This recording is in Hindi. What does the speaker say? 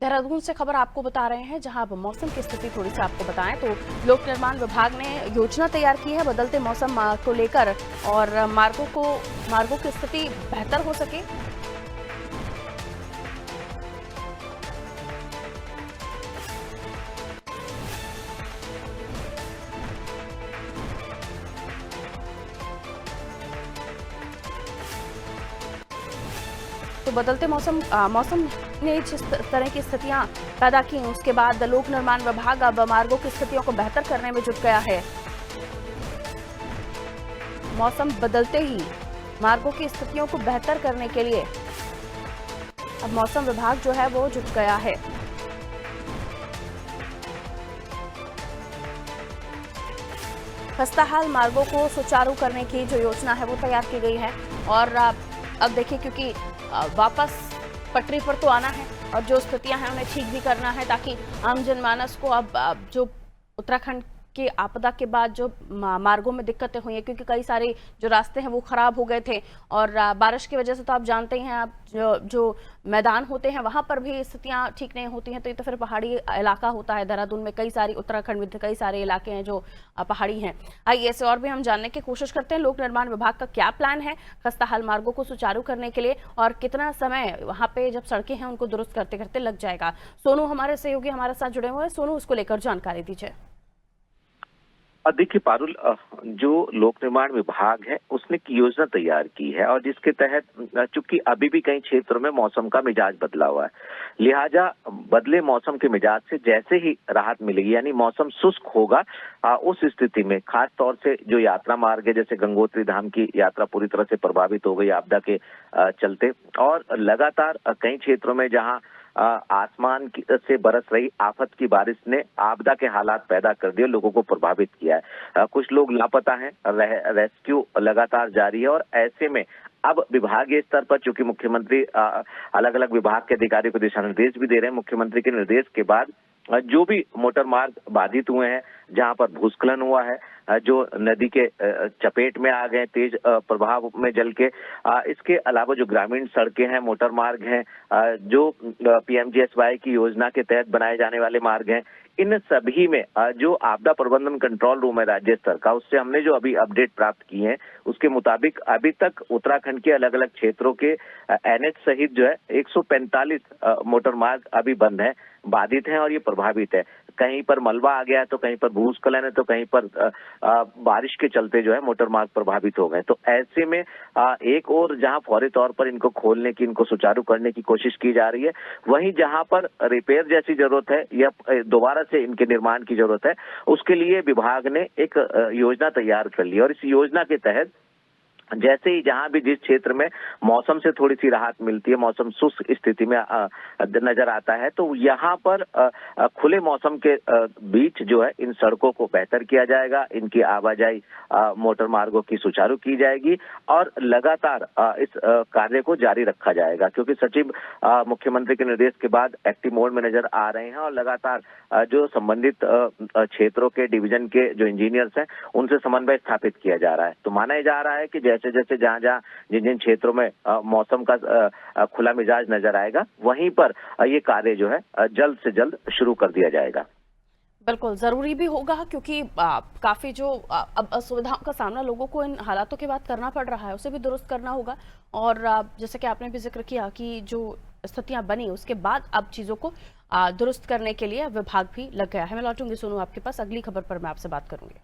देहरादून से खबर आपको बता रहे हैं, जहां अब मौसम की स्थिति थोड़ी सी आपको बताएं तो लोक निर्माण विभाग ने योजना तैयार की है बदलते मौसम को लेकर, और मार्गों की स्थिति बेहतर हो सके। तो बदलते मौसम ने जिस तरह की स्थितियां पैदा की, उसके बाद लोक निर्माण विभाग अब मार्गों की स्थितियों को बेहतर करने में जुट गया है। मौसम बदलते ही मार्गों की स्थितियों को बेहतर करने के लिए अब मौसम विभाग जो है वो जुट गया है। खस्ताहाल मार्गों को सुचारू करने की जो योजना है वो तैयार की गई है। और अब देखिए, क्योंकि वापस पटरी पर तो आना है और जो स्थितियां हैं उन्हें ठीक भी करना है, ताकि आम जनमानस को अब जो उत्तराखंड की आपदा के बाद जो मार्गों में दिक्कतें हुई हैं, क्योंकि कई सारे जो रास्ते हैं वो खराब हो गए थे, और बारिश की वजह से तो आप जानते ही हैं, आप जो मैदान होते हैं वहां पर भी स्थितियां ठीक नहीं होती हैं। तो ये तो फिर पहाड़ी इलाका होता है। देहरादून में कई सारी, उत्तराखंड में कई सारे इलाके हैं जो पहाड़ी हैं। आइए ऐसे और भी हम जानने की कोशिश करते हैं, लोक निर्माण विभाग का क्या प्लान है खस्ताहाल मार्गों को सुचारू करने के लिए, और कितना समय वहां पे जो सड़कें हैं उनको दुरुस्त करते करते लग जाएगा। सोनू हमारे सहयोगी हमारे साथ जुड़े हुए हैं। सोनू, उसको लेकर जानकारी दीजिए। देखिए पारुल, जो लोक निर्माण विभाग है उसने एक योजना तैयार की है, और जिसके तहत चूंकि अभी भी कई क्षेत्रों में मौसम का मिजाज बदला हुआ है, लिहाजा बदले मौसम के मिजाज से जैसे ही राहत मिलेगी, यानी मौसम शुष्क होगा, उस स्थिति में खास तौर से जो यात्रा मार्ग है, जैसे गंगोत्री धाम की यात्रा पूरी तरह से प्रभावित हो गई आपदा के चलते, और लगातार कई क्षेत्रों में जहां आसमान से बरस रही आफत की बारिश ने आपदा के हालात पैदा कर दिए, लोगों को प्रभावित किया है। कुछ लोग लापता हैं, रेस्क्यू लगातार जारी है, और ऐसे में अब विभागीय स्तर पर चूंकि मुख्यमंत्री अलग अलग विभाग के अधिकारियों को दिशा निर्देश भी दे रहे हैं, मुख्यमंत्री के निर्देश के बाद जो भी मोटर मार्ग बाधित हुए हैं, जहां पर भूस्खलन हुआ है, जो नदी के चपेट में आ गए तेज प्रभाव में जल के, इसके अलावा जो ग्रामीण सड़कें हैं, मोटर मार्ग हैं, जो पीएमजीएसवाई की योजना के तहत बनाए जाने वाले मार्ग हैं, इन सभी में जो आपदा प्रबंधन कंट्रोल रूम है राज्य स्तर का, उससे हमने जो अभी अपडेट प्राप्त की है, उसके मुताबिक अभी तक उत्तराखंड के अलग अलग क्षेत्रों के एनएच सहित जो है 145 मोटर मार्ग अभी बंद है, बाधित हैं और ये प्रभावित है। कहीं पर मलबा आ गया, तो कहीं पर भूस्खलन है, तो कहीं पर बारिश के चलते जो है मोटर मार्ग प्रभावित हो गए। तो ऐसे में एक और जहां फौरी तौर पर इनको खोलने की, इनको सुचारू करने की कोशिश की जा रही है, वहीं जहां पर रिपेयर जैसी जरूरत है या दोबारा से इनके निर्माण की जरूरत है, उसके लिए विभाग ने एक योजना तैयार कर ली, और इस योजना के तहत जैसे ही जहां भी जिस क्षेत्र में मौसम से थोड़ी सी राहत मिलती है, मौसम शुष्क स्थिति में नजर आता है, तो यहाँ पर खुले मौसम के बीच जो है इन सड़कों को बेहतर किया जाएगा, इनकी आवाजाही मोटर मार्गों की सुचारू की जाएगी, और लगातार इस कार्य को जारी रखा जाएगा, क्योंकि सचिव मुख्यमंत्री के निर्देश के बाद एक्टिव मोड में नजर आ रहे हैं, और लगातार जो संबंधित क्षेत्रों के डिवीजन के जो इंजीनियर्स हैं उनसे समन्वय स्थापित किया जा रहा है। तो माना जा रहा है कि जैसे जैसे जहां जहां जिन जिन क्षेत्रों में मौसम का खुला मिजाज नजर आएगा, वहीं पर ये कार्य जो है जल्द से जल्द शुरू कर दिया जाएगा। बिल्कुल जरूरी भी होगा, क्योंकि काफी जो अब असुविधाओं का सामना लोगों को इन हालातों के बाद करना पड़ रहा है, उसे भी दुरुस्त करना होगा। और जैसे कि आपने भी जिक्र किया कि जो स्थितियां बनी उसके बाद अब चीजों को दुरुस्त करने के लिए विभाग भी लग गया है। मैं लौटूंगी सोनू आपके पास, अगली खबर पर मैं आपसे बात करूंगी।